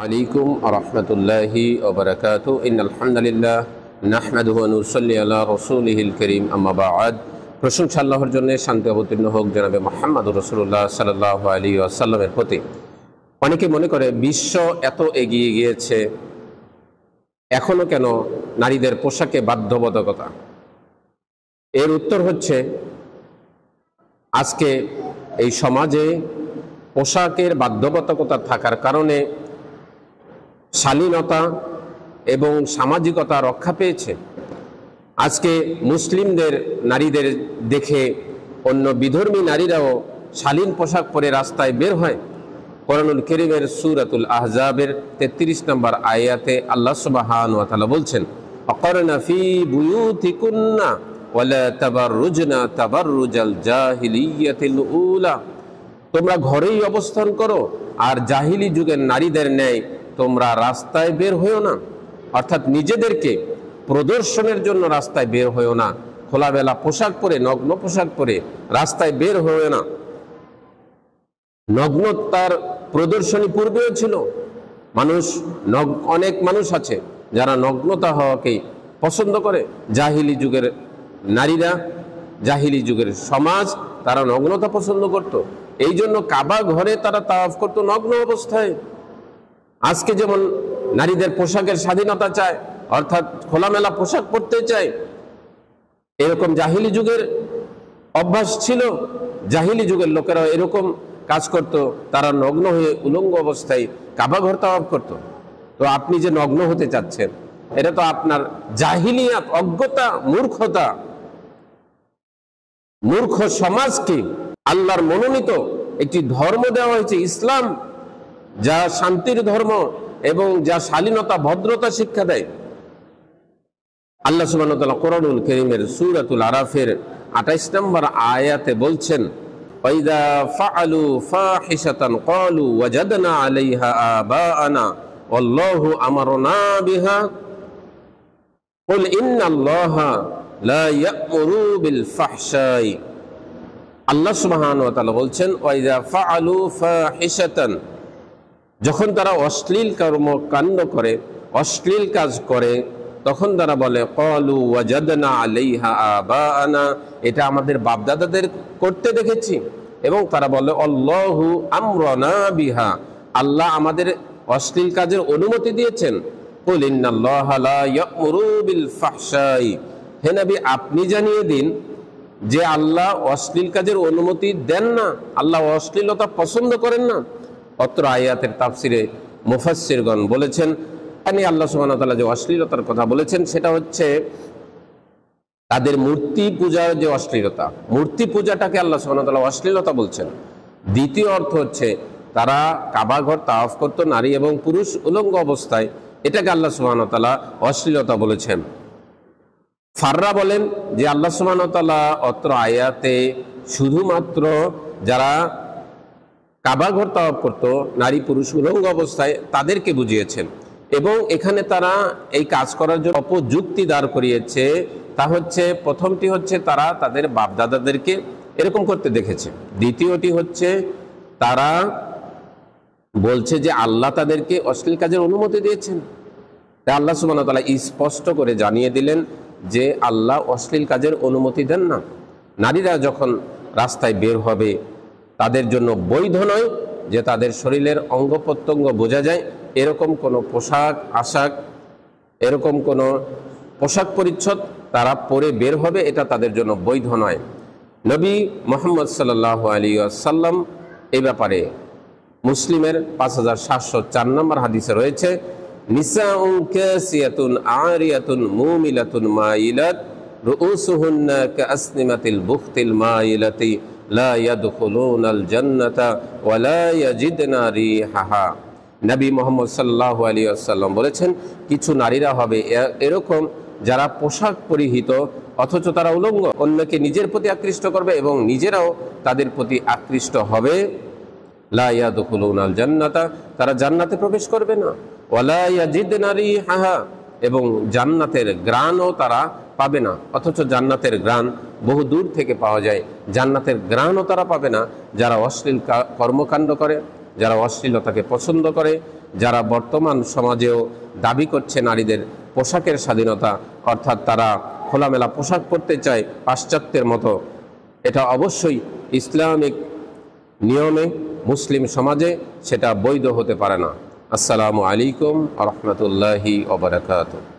আলাইকুম আরহামতুল্লাহি ওবারাকাতু ইন্নাল হামদুলিল্লাহ নাহমাদুহু ওয়া নুসাল্লি আলা রাসূলিহিল কারীম আম্মা বা'দ। প্রশংসা আল্লাহর জন্য, শান্তি অবতীর্ণ হোক জনাবে মুহাম্মদুর রাসূলুল্লাহ সাল্লাল্লাহু আলাইহি ওয়াসাল্লামের প্রতি। অনেকে মনে করে বিশ্ব এত এগিয়ে গিয়েছে, এখনো কেন নারীদের পোশাকে বাধ্যবাধকতা? এর উত্তর হচ্ছে, আজকে এই সমাজে পোশাকের বাধ্যবাধকতা থাকার কারণে শালীনতা এবং সামাজিকতা রক্ষা পেয়েছে। আজকে মুসলিমদের নারীদের দেখে অন্য বিধর্মী নারীরাও শালীন পোশাক পরে রাস্তায় বের হয়। কোরআনুল কারীমের সূরাতুল আহজাবের 33 নম্বর আয়াতে আল্লাহ সুবহানাহু ওয়া তাআলা বলছেন, আকারনা ফি বুয়ুতিকুন্না ওয়ালা তাবাররুজনা তাবাররুজাল জাহিলিয়াতিল উলা। তোমরা ঘরেই অবস্থান করো আর জাহিলি যুগের নারীদের ন্যায় তোমরা রাস্তায় বের হইও না। অর্থাৎ নিজেদেরকে প্রদর্শনের জন্য রাস্তায় বের হইও না। খোলামেলা পোশাক পরে, নগ্ন পোশাক পরে রাস্তায় বের হইও না। নগ্নতার প্রদর্শনী পূর্বেও ছিল। অনেক মানুষ আছে যারা নগ্নতা হওয়াকে পছন্দ করে। জাহিলি যুগের নারীরা, জাহিলি যুগের সমাজ, তারা নগ্নতা পছন্দ করত। এই জন্য কাবা ঘরে তারা তাওয়াফ করত নগ্ন অবস্থায়। আজকে যেমন নারীদের পোশাকের স্বাধীনতা চায়, অর্থাৎ খোলামেলা পোশাক পরতে চায়, এরকম জাহিলি যুগের অভ্যাস ছিল। জাহিলি যুগের লোকেরা এরকম কাজ করত, তারা নগ্ন হয়ে উলঙ্গ অবস্থায় কাবা ঘর তাওয়াফ করত। তো আপনি যে নগ্ন হতে চাচ্ছেন, এটা তো আপনার জাহিলিয়াত, অজ্ঞতা, মূর্খতা। মূর্খ সমাজকে আল্লাহর মনোনীত একটি ধর্ম দেওয়া হয়েছে ইসলাম, যা শান্তির ধর্ম এবং যা শালীনতা, ভদ্রতা শিক্ষা দেয়। আল্লাহ সুবহানাহু ওয়া তাআলা কোরআনুল কারীমের সূরাতুল আরাফের 28 নম্বর আয়াতে বলছেন, ওয়াইদা ফাআলু ফাহিশাতান ক্বালু ওয়াজাদনা আলাইহা আবাআনা ওয়াল্লাহু আমারনা বিহা কুল ইন্নাল্লাহা লা ইয়া'মুরু বিল ফাহশাই। আল্লাহ সুবহানাহু ওয়া তাআলা বলছেন, ওয়াইদা ফাআলু ফাহিশাতান, যখন তারা অশ্লীল কর্মকাণ্ড করে, অশ্লীল কাজ করে, তখন তারা বলে ক্বালু ওয়াজাদনা আলাইহা আবাআনা, এটা আমাদের বাপদাদাদের করতে দেখেছি। এবং তারা বলে আল্লাহু আমরানা বিহা, আল্লাহ আমাদের অশ্লীল কাজের অনুমতি দিয়েছেন। কুল ইন্নাল্লাহা লা ইয়া'মুরু বিল ফাহশাই, হে নবী আপনি জানিয়ে দিন যে আল্লাহ অশ্লীল কাজের অনুমতি দেন না, আল্লাহ অশ্লীলতা পছন্দ করেন না। অত্র আয়াতের তাফসিরে মুফাসসিরগণ বলেছেন, আল্লাহ সুবহানাহু ওয়া তাআলা যে অশ্লীলতার কথা বলেছেন সেটা হচ্ছে তাদের মূর্তি পূজার যে অশ্লীলতা, মূর্তি পূজাটাকে আল্লাহ সুবহানাহু ওয়া তাআলা অশ্লীলতা বলছেন। দ্বিতীয় অর্থ হচ্ছে তারা কাবা ঘর তাওয়াফ করত নারী এবং পুরুষ উলঙ্গ অবস্থায়, এটাকে আল্লাহ সুবহানাহু ওয়া তাআলা অশ্লীলতা বলেছেন। ফাররা বলেন যে আল্লাহ সুবহানাহু ওয়া তাআলা অত্র আয়াতে শুধুমাত্র যারা কাবা ঘর তাওয়াফ করত নারী পুরুষ উলঙ্গ অবস্থায় তাদেরকে বুঝিয়েছেন, এবং এখানে তারা এই কাজ করার জন্য অপযুক্তি দাঁড় করিয়েছে। তা হচ্ছে, প্রথমটি হচ্ছে তারা তাদের বাপদাদাদেরকে এরকম করতে দেখেছে। দ্বিতীয়টি হচ্ছে তারা বলছে যে আল্লাহ তাদেরকে অশ্লীল কাজের অনুমতি দিয়েছেন। তা আল্লাহ সুবহানাহু ওয়া তাআলা স্পষ্ট করে জানিয়ে দিলেন যে আল্লাহ অশ্লীল কাজের অনুমতি দেন না। নারীরা যখন রাস্তায় বের হবে তাদের জন্য বৈধ নয় যে তাদের শরীরের অঙ্গ প্রত্যঙ্গ বোঝা যায় এরকম কোনো পোশাক আশাক, এরকম কোনো পোশাক পরিচ্ছদ তারা পরে বের হবে, এটা তাদের জন্য বৈধ নয়। নবী মুহাম্মদ সাল্লাল্লাহু আলাইহি ওয়াসাল্লাম এই ব্যাপারে মুসলিমের 5704 নম্বর হাদিসে রয়েছে, নিসাউন কাসিয়াতুন আরিয়াতুন মুমিলাতুন মাইলাত রুউসুহুন্না কাসনিমাতিল বুখতিল মাইলাতি লা ইয়াদখুলুনাল জান্নাতা ওয়া লা ইয়াজিদনা রিহাহা। নবী মুহাম্মদ সাল্লাল্লাহু আলাইহি ওয়াসাল্লাম বলেছেন, কিছু নারীরা হবে এরকম যারা পোশাক পরিহিত অথচ তারা উলঙ্গ, অন্যকে নিজের প্রতি আকৃষ্ট করবে এবং নিজেরাও তাদের প্রতি আকৃষ্ট হবে। লা ইয়াদখুলুনাল জান্নাতা, তারা জান্নাতে প্রবেশ করবে না। ওয়া লা ইয়াজিদনা রিহাহা, এবং জান্নাতের ঘ্রাণও তারা পাবে না। অথচ জান্নাতের ঘ্রাণ বহু দূর থেকে পাওয়া যায়, জান্নাতের ঘ্রাণও তারা পাবে না যারা অশ্লীল কর্মকাণ্ড করে, যারা অশ্লীলতাকে পছন্দ করে, যারা বর্তমান সমাজেও দাবি করছে নারীদের পোশাকের স্বাধীনতা, অর্থাৎ তারা খোলামেলা পোশাক পরতে চায় পাশ্চাত্যের মতো, এটা অবশ্যই ইসলামিক নিয়মে মুসলিম সমাজে সেটা বৈধ হতে পারে না। আসসালামু আলাইকুম ওয়া রাহমাতুল্লাহি ওয়া বারাকাতুহু।